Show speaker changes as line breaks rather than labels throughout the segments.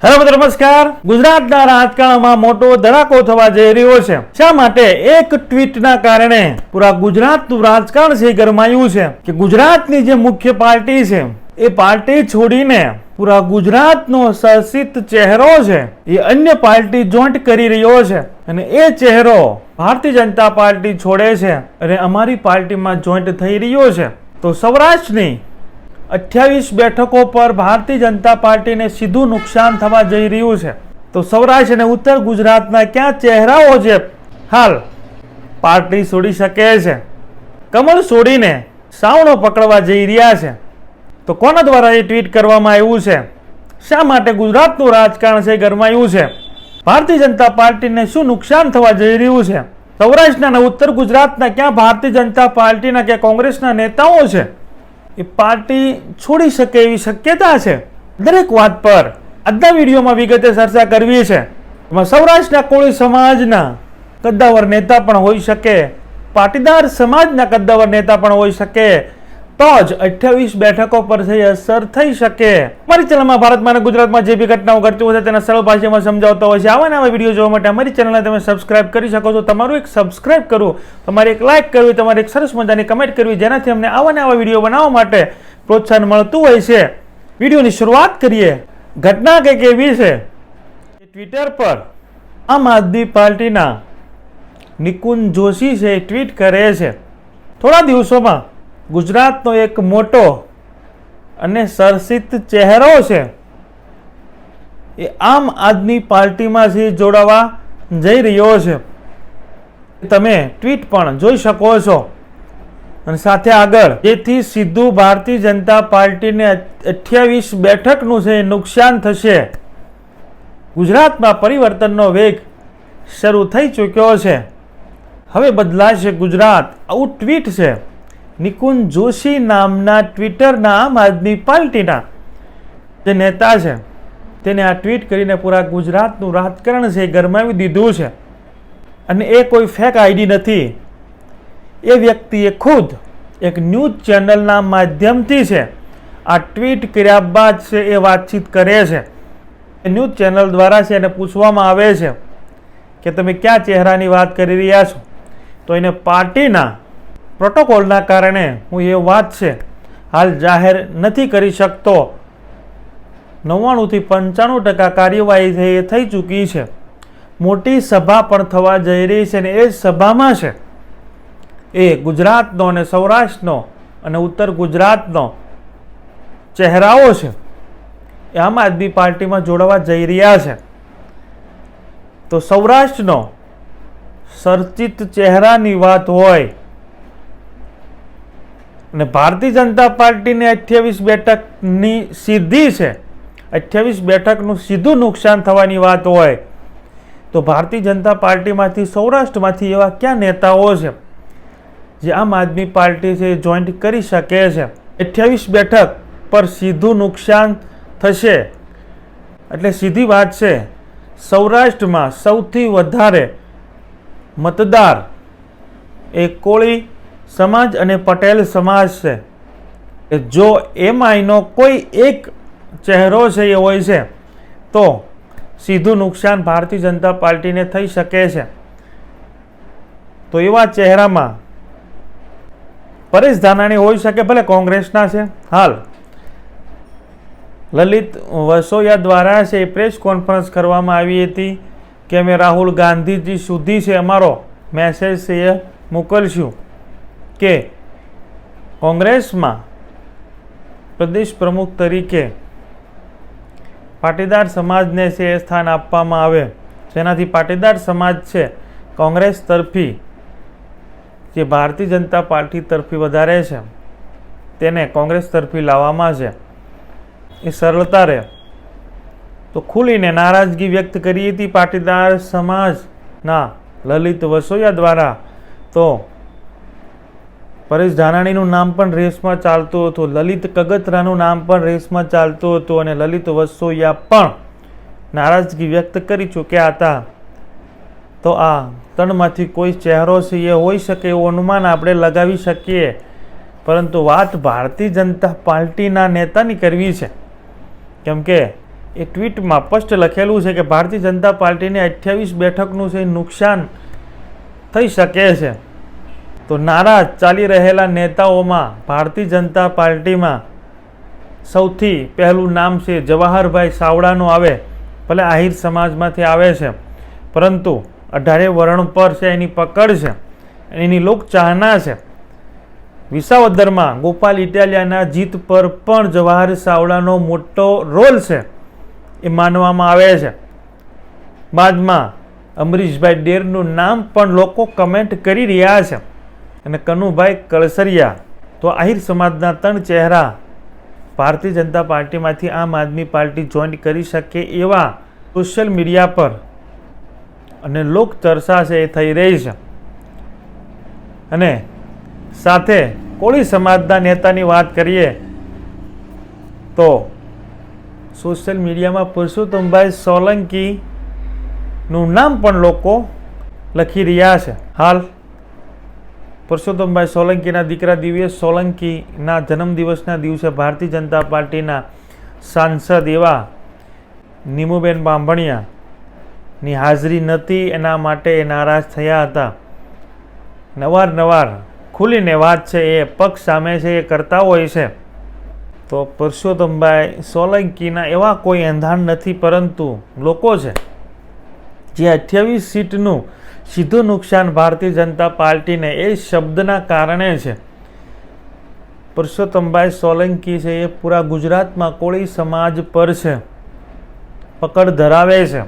Hello મિત્રો, નમસ્કાર. ગુજરાતના રાજકારણમાં મોટો ધડાકો થવા જઈ રહ્યો છે. શા માટે? એક ટ્વીટના કારણે પૂરા ગુજરાતનું રાજકારણ છે ગરમાયું છે કે ગુજરાતની જે મુખ્ય પાર્ટી છે એ પાર્ટી છોડીને પૂરા ગુજરાતનો શાસિત ચહેરો છે એ અન્ય પાર્ટી જોઈન્ટ કરી રહ્યો છે અને એ ચહેરો ભારતીય જનતા પાર્ટી છોડે છે અને અમારી પાર્ટીમાં જોઈન્ટ થઈ રહ્યો છે. તો સૌરાષ્ટ્રની 28 બેઠકો પર ભારતીય જનતા પાર્ટીને સીધું નુકસાન થવા જઈ રહ્યું છે. તો સૌરાષ્ટ્ર અને ઉત્તર ગુજરાતના ક્યાં ચહેરાઓ છે હાલ પાર્ટી છોડી શકે છે, કમળ છોડીને સાવણો પકડવા જઈ રહ્યા છે. તો કોના દ્વારા એ ટ્વીટ કરવામાં આવ્યું છે? શા માટે ગુજરાતનું રાજકારણ છે ગરમાયું છે? ભારતીય જનતા પાર્ટીને શું નુકસાન થવા જઈ રહ્યું છે? સૌરાષ્ટ્રના અને ઉત્તર ગુજરાતના ક્યાં ભારતીય જનતા પાર્ટીના કે કોંગ્રેસના નેતાઓ છે એ પાર્ટી છોડી શકે એવી શક્યતા છે? દરેક વાત પર આજના વિડીયોમાં વિગતે ચર્ચા કરવી છે. એમાં સૌરાષ્ટ્રના કોળી સમાજના કદ્દાવર નેતા પણ હોઈ શકે, પાટીદાર સમાજના કદ્દાવર નેતા પણ હોઈ શકે, તો જ 28 બેઠકો પર અસર થઈ શકે. અમારી ચેનલમાં ભારતમાં અને ગુજરાતમાં જે બી ઘટનાઓ ઘટતી હોય છે તેના સરળ ભાષામાં સમજાવતા હોય છે. આવા નવા વિડીયો જોવા માટે અમારી ચેનલને તમે સબસ્ક્રાઇબ કરી શકો છો. તમારું એક સબસ્ક્રાઇબ કરવું, તમારે એક લાઇક કરવી, તમારે એક સરસ મજાની કમેન્ટ કરવી, જેનાથી અમને આવા નવા વિડીયો બનાવવા માટે પ્રોત્સાહન મળતું હોય છે. વિડીયોની શરૂઆત કરીએ. ઘટના કંઈક એવી છે કે ટ્વિટર પર આમ આદમી પાર્ટીના નિકુંજ જોશી છે એ ટ્વીટ કરે છે, થોડા દિવસોમાં ગુજરાતનો એક મોટો અને ચર્ચિત ચહેરો છે એ આમ આદમી પાર્ટીમાંથી જોડાવા જઈ રહ્યો છે. તમે ટ્વીટ પણ જોઈ શકો છો. અને સાથે આગળ જેથી સીધું ભારતીય જનતા પાર્ટીને 28 બેઠકનું છે નુકસાન થશે. ગુજરાતમાં પરિવર્તનનો વેગ શરૂ થઈ ચૂક્યો છે. હવે બદલાશે ગુજરાત, આવું ટ્વીટ છે નિકુંજ જોશી નામના ટ્વિટરના આમ આદમી પાર્ટીના જે નેતા છે તેને આ ટ્વીટ કરીને પૂરા ગુજરાતનું રાજકારણ છે ગરમાવી દીધું છે. અને એ કોઈ ફેક આઈડી નથી. એ વ્યક્તિએ ખુદ એક ન્યૂઝ ચેનલના માધ્યમથી છે આ ટ્વીટ કર્યા બાદ છે એ વાતચીત કરે છે. એ ન્યૂઝ ચેનલ દ્વારા છે એને પૂછવામાં આવે છે કે તમે ક્યાં ચહેરાની વાત કરી રહ્યા છો? તો એને પાર્ટીના પ્રોટોકોલના કારણે હું એ વાત છે હાલ જાહેર નથી કરી શકતો. 99 થી 95% કાર્યવાહી છે એ થઈ ચૂકી છે. મોટી સભા પણ થવા જઈ રહી છે અને એ સભામાં છે એ ગુજરાતનો અને સૌરાષ્ટ્રનો અને ઉત્તર ગુજરાતનો ચહેરાઓ છે એ આમ આદમી પાર્ટીમાં જોડાવા જઈ રહ્યા છે. તો સૌરાષ્ટ્રનો ચર્ચિત ચહેરાની વાત હોય અને ભારતીય જનતા પાર્ટીને 28 બેઠકની સીધી છે, 28 બેઠકનું સીધું નુકસાન થવાની વાત હોય તો ભારતીય જનતા પાર્ટીમાંથી સૌરાષ્ટ્રમાંથી એવા ક્યાં નેતાઓ છે જે આમ આદમી પાર્ટી છે જોઈન્ટ કરી શકે છે? 28 બેઠક પર સીધું નુકસાન થશે એટલે સીધી વાત છે સૌરાષ્ટ્રમાં સૌથી વધારે મતદાર એ કોળી સમાજ અને પટેલ સમાજ છે. જો એમાંનો કોઈ એક ચહેરો છે એ હોય છે તો સીધું નુકસાન ભારતીય જનતા પાર્ટીને થઈ શકે છે. તો એવા ચહેરામાં પરેશ ધાનાણી હોઈ શકે, ભલે કોંગ્રેસના છે. હાલ લલિત વસોયા દ્વારા છે પ્રેસ કોન્ફરન્સ કરવામાં આવી હતી કે અમે રાહુલ ગાંધીજી સુધી છે અમારો મેસેજ છે એ મોકલશું કે કોંગ્રેસમાં પ્રદેશ પ્રમુખ તરીકે પાટીદાર સમાજને છે એ સ્થાન આપવામાં આવે, જેનાથી પાટીદાર સમાજ છે કોંગ્રેસ તરફી જે ભારતીય જનતા પાર્ટી તરફી વધારે છે તેને કોંગ્રેસ તરફી લાવવામાં છે એ સરળતા રહે. તો ખુલીને નારાજગી વ્યક્ત કરી હતી પાટીદાર સમાજના લલિત વસોયા દ્વારા. તો પરેશ ધાનાણીનું નામ પણ રેસમાં ચાલતું હતું, લલિત કગતરાનું નામ પણ રેસમાં ચાલતું હતું અને લલિત વસોયા પણ નારાજગી વ્યક્ત કરી ચૂક્યા હતા. તો આ ત્રણમાંથી કોઈ ચહેરો છે એ હોઈ શકે એવું અનુમાન આપણે લગાવી શકીએ. પરંતુ વાત ભારતીય જનતા પાર્ટીના નેતાની કરવી છે, કેમ કે એ ટ્વીટમાં સ્પષ્ટ લખેલું છે કે ભારતીય જનતા પાર્ટીને 28 બેઠકનું છે નુકસાન થઈ શકે છે. તો નારાજ ચાલી રહેલા નેતાઓમાં ભારતીય જનતા પાર્ટીમાં સૌથી પહેલું નામ છે જવાહરભાઈ ચાવડાનું આવે. ભલે આહિર સમાજમાંથી આવે છે, પરંતુ 18 વર્ણ પર છે એની પકડ છે, એની લોકચાહના છે. વિસાવદરમાં ગોપાલ ઇટાલિયાના જીત પર પણ જવાહર ચાવડાનો મોટો રોલ છે એ માનવામાં આવે છે. બાદમાં અમરીશભાઈ ડેરનું નામ પણ લોકો કમેન્ટ કરી રહ્યા છે. અને કનુભાઈ કળસરિયા. તો આહિર સમાજના 3 ચહેરા ભારતીય જનતા પાર્ટીમાંથી આમ આદમી પાર્ટી જોઈન કરી શકે એવા સોશિયલ મીડિયા પર અને લોક ચર્ચા છે એ થઈ રહી છે. અને સાથે કોળી સમાજના નેતાની વાત કરીએ તો સોશિયલ મીડિયામાં પુરુષોત્તમભાઈ સોલંકીનું નામ પણ લોકો લખી રહ્યા છે. હાલ પુરુષોત્તમભાઈ સોલંકીના દીકરા દિવ્યેશ સોલંકીના જન્મદિવસના દિવસે ભારતીય જનતા પાર્ટીના સાંસદ એવા નીમુબેન બાંભણિયાની હાજરી નહોતી, એના માટે એ નારાજ થયા હતા. નવાર ખુલીને વાત છે એ પક્ષ સામે છે એ કરતા હોય છે. તો પુરુષોત્તમભાઈ સોલંકીના એવા કોઈ એંધાણ નથી, પરંતુ લોકો છે જે 28 સીટનું સીધું નુકસાન ભારતીય જનતા પાર્ટીને એ શબ્દના કારણે છે. પુરુષોત્તમભાઈ સોલંકી છે એ પૂરા ગુજરાતમાં કોળી સમાજ પર છે પકડ ધરાવે છે.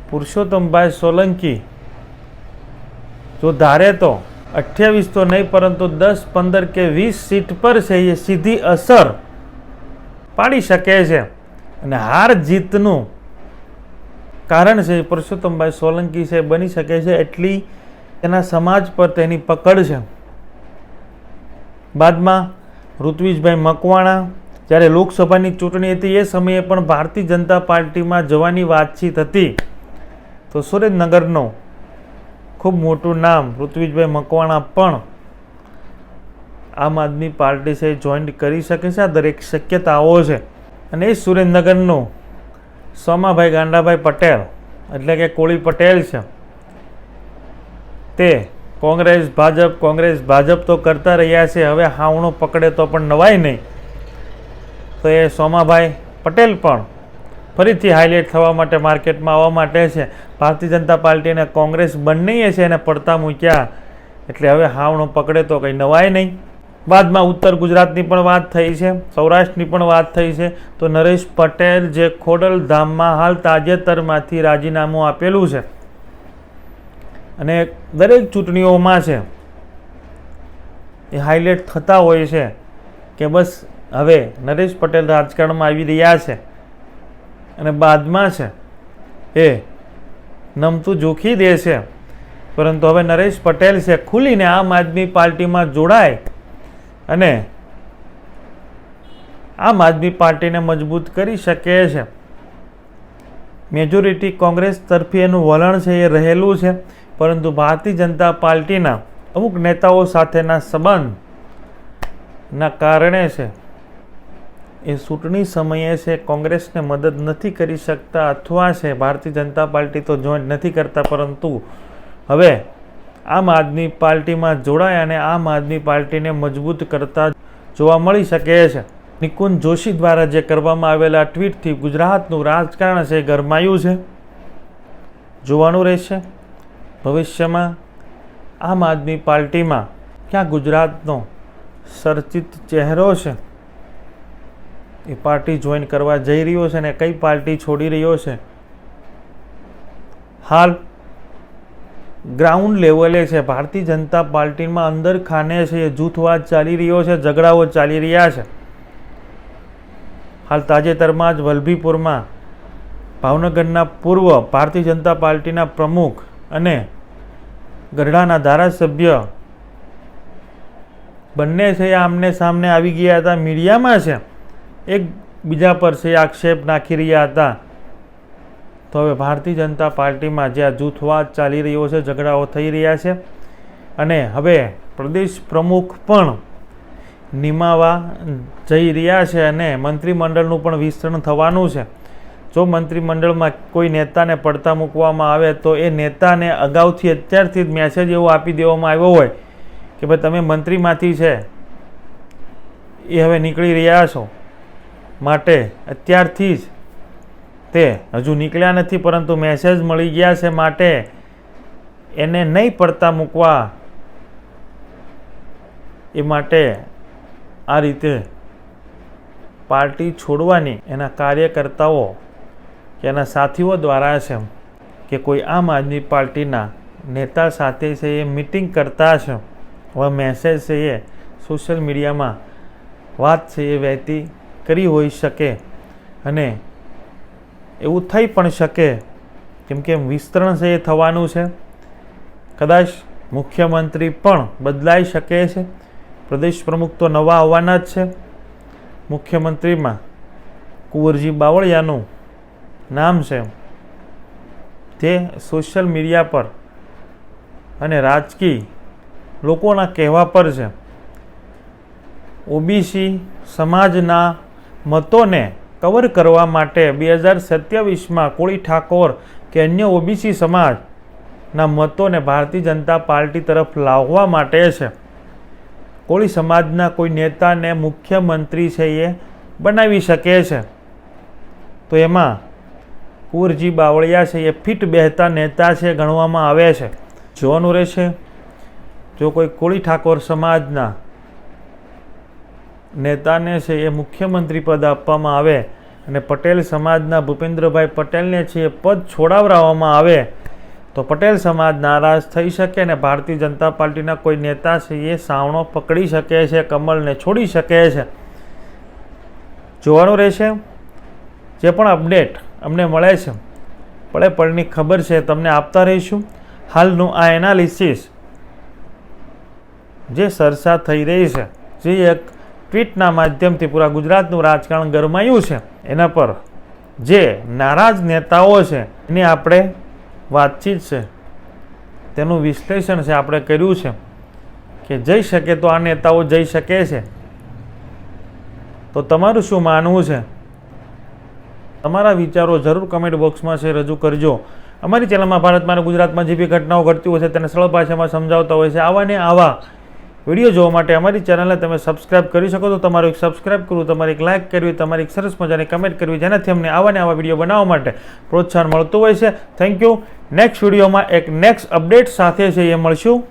પુરુષોત્તમભાઈ સોલંકી જો ધારે તો 28 તો નહીં, પરંતુ 10, 15 કે 20 સીટ પર છે એ સીધી અસર પાડી શકે છે. અને હાર જીતનું કારણ છે પુરુષોત્તમભાઈ સોલંકી છે બની શકે છે, એટલી એના સમાજ પર તેની પકડ છે. બાદમાં ઋત્વિજભાઈ મકવાણા જ્યારે લોકસભાની ચૂંટણી હતી એ સમયે પણ ભારતીય જનતા પાર્ટીમાં જવાની વાતચીત હતી. તો સુરેન્દ્રનગરનો ખૂબ મોટું નામ ઋત્વિજભાઈ મકવાણા પણ આમ આદમી પાર્ટી છે જોઈન કરી શકે છે. આ દરેક શક્યતાઓ છે. અને એ સુરેન્દ્રનગરનું સોમાભાઈ ગાંડાભાઈ પટેલ એટલે કે કોળી પટેલ છે, તે કોંગ્રેસ ભાજપ તો કરતા રહ્યા છે. હવે હાવણો પકડે તો પણ નવાય નહીં. તો એ સોમાભાઈ પટેલ પણ ફરીથી હાઇલાઇટ થવા માટે માર્કેટમાં આવવા માટે છે. ભારતીય જનતા પાર્ટી અને કોંગ્રેસ બંનેએ છે એને પડતા મૂક્યા, એટલે હવે હાવણો પકડે તો કંઈ નવાય નહીં. બાદમાં ઉત્તર ગુજરાતની પણ વાત થઈ છે, સૌરાષ્ટ્રની પણ વાત થઈ છે. તો નરેશ પટેલ જે ખોડલધામમાં હાલ તાજેતરમાંથી રાજીનામું આપેલું છે અને દરેક ચૂંટણીઓમાં છે એ હાઇલાઇટ થતા હોય છે કે બસ હવે નરેશ પટેલ રાજકારણમાં આવી રહ્યા છે. અને બાદમાં છે એ નમતું જોખી દે છે, પરંતુ હવે નરેશ પટેલ છે ખુલીને આમ આદમી પાર્ટીમાં જોડાય અને આમ આદમી પાર્ટીને મજબૂત કરી શકે છે. મેજોરિટી કોંગ્રેસ તરફી એનું વલણ છે એ રહેલું છે, પરંતુ ભારતીય જનતા પાર્ટીના અમુક નેતાઓ સાથેના સંબંધના કારણે છે એ ચૂંટણી સમયે છે કોંગ્રેસને મદદ નથી કરી શકતા, અથવા છે ભારતીય જનતા પાર્ટી તો જોઈન્ટ નથી કરતા, પરંતુ હવે આમ આદમી પાર્ટીમાં જોડાય અને આમ આદમી પાર્ટીને મજબૂત કરતા જોવા મળી શકે છે. નિકુંજ જોશી દ્વારા જે કરવામાં આવેલા ટ્વીટથી ગુજરાતનું રાજકારણ છે ગરમાયું છે. જોવાનું રહેશે ભવિષ્યમાં આમ આદમી પાર્ટીમાં ક્યાં ગુજરાતનો ચર્ચિત ચહેરો છે એ પાર્ટી જોઈન કરવા જઈ રહ્યો છે અને કઈ પાર્ટી છોડી રહ્યો છે. હાલ ગ્રાઉન્ડ લેવલે છે ભારતીય જનતા પાર્ટીમાં અંદર ખાને છે એ જૂથવાદ ચાલી રહ્યો છે, ઝઘડાઓ ચાલી રહ્યા છે. હાલ તાજેતરમાં જ વલભીપુરમાં ભાવનગરના પૂર્વ ભારતીય જનતા પાર્ટીના પ્રમુખ અને ગઢડાના ધારાસભ્ય બંને છે આમને સામને આવી ગયા હતા. મીડિયામાં છે એક બીજા પર છે આક્ષેપ નાખી રહ્યા હતા. તો હવે ભારતીય જનતા પાર્ટીમાં જે આ જૂથવાદ ચાલી રહ્યો છે, ઝઘડાઓ થઈ રહ્યા છે, અને હવે પ્રદેશ પ્રમુખ પણ નિમાવા જઈ રહ્યા છે અને મંત્રીમંડળનું પણ વિસ્તરણ થવાનું છે. જો મંત્રીમંડળમાં કોઈ નેતાને પડતા મૂકવામાં આવે તો એ નેતાને અગાઉથી અત્યારથી જ મેસેજ એવો આપી દેવામાં આવ્યો હોય કે ભાઈ તમે મંત્રીમાંથી છે એ હવે નીકળી રહ્યા છો, માટે અત્યારથી જ તે હજુ નીકળ્યા નથી પરંતુ મેસેજ મળી ગયા છે, માટે એને નહીં પડતા મૂકવા એ માટે આ રીતે પાર્ટી છોડવાની એના કાર્યકર્તાઓ કે એના સાથીઓ દ્વારા છે કે કોઈ આમ આદમી પાર્ટીના નેતા સાથે છે એ મિટિંગ કરતા છે, હવે મેસેજ છે એ સોશિયલ મીડિયામાં વાત છે એ વહેતી કરી હોઈ શકે અને એવું થઈ પણ શકે કેમ કે વિસ્તરણ છે એ થવાનું છે, કદાચ મુખ્યમંત્રી પણ બદલાઈ શકે છે, પ્રદેશ પ્રમુખ તો નવા આવવાના જ છે, મુખ્યમંત્રીમાં કુંવરજી બાવળિયાનું નામ છે તે સોશિયલ મીડિયા પર અને રાજકીય લોકોના કહેવા પર છે ઓબીસી સમાજના મતોને કવર કરવા માટે 2027માં કોળી ઠાકોર કે અન્ય ઓબીસી સમાજના મતોને ભારતીય જનતા પાર્ટી તરફ લાવવા માટે છે કોળી સમાજના કોઈ નેતાને મુખ્યમંત્રી છે એ બનાવી શકે છે, તો એમાં કુંવરજી બાવળિયા છે એ ફિટ બેહતા નેતા છે ગણવામાં આવે છે. જોવાનું રહેશે જો કોઈ કોળી ઠાકોર સમાજના નેતાને છે એ મુખ્યમંત્રી પદ આપવામાં આવે અને પટેલ સમાજના ભૂપેન્દ્રભાઈ પટેલને છે એ પદ છોડાવવામાં આવે તો પટેલ સમાજ નારાજ થઈ શકે અને ભારતીય જનતા પાર્ટીના કોઈ નેતા છે એ સાવણો પકડી શકે છે, કમલને છોડી શકે છે. જોવાનું રહેશે. જે પણ અપડેટ અમને મળે છે પળે પળની ખબર છે તમને આપતા રહીશું. હાલનું આ એનાલિસિસ જે ચર્ચા થઈ રહી છે, જે એક ટ્વીટના માધ્યમથી પૂરા ગુજરાતનું રાજકારણ ગરમાયું છે, એના પર જે નારાજ નેતાઓ છે એની આપણે વાતચીત છે, તેનું વિશ્લેષણ છે આપણે કર્યું છે કે જઈ શકે તો આ નેતાઓ જઈ શકે છે. તો તમારું શું માનવું છે? તમારા વિચારો જરૂર કમેન્ટ બોક્સમાં છે રજૂ કરજો. અમારી ચેનલમાં ભારતમાં અને ગુજરાતમાં જે બી ઘટનાઓ ઘટતી હોય છે તેને સરળ ભાષામાં સમજાવતા હોય છે. આવા ને આવા વિડીયો જોવા માટે અમારી ચેનલને તમે સબસ્ક્રાઇબ કરી શકો. તો તમારું એક સબસ્ક્રાઇબ કરવું, તમારી એક લાઇક કરવી, તમારી એક સરસ મજાની કમેન્ટ કરવી, જેનાથી અમને આવા ને આવા વિડીયો બનાવવા માટે પ્રોત્સાહન મળતું હોય છે. Thank you. નેક્સ્ટ વિડીયોમાં એક નેક્સ્ટ અપડેટ સાથે છે એ મળશું.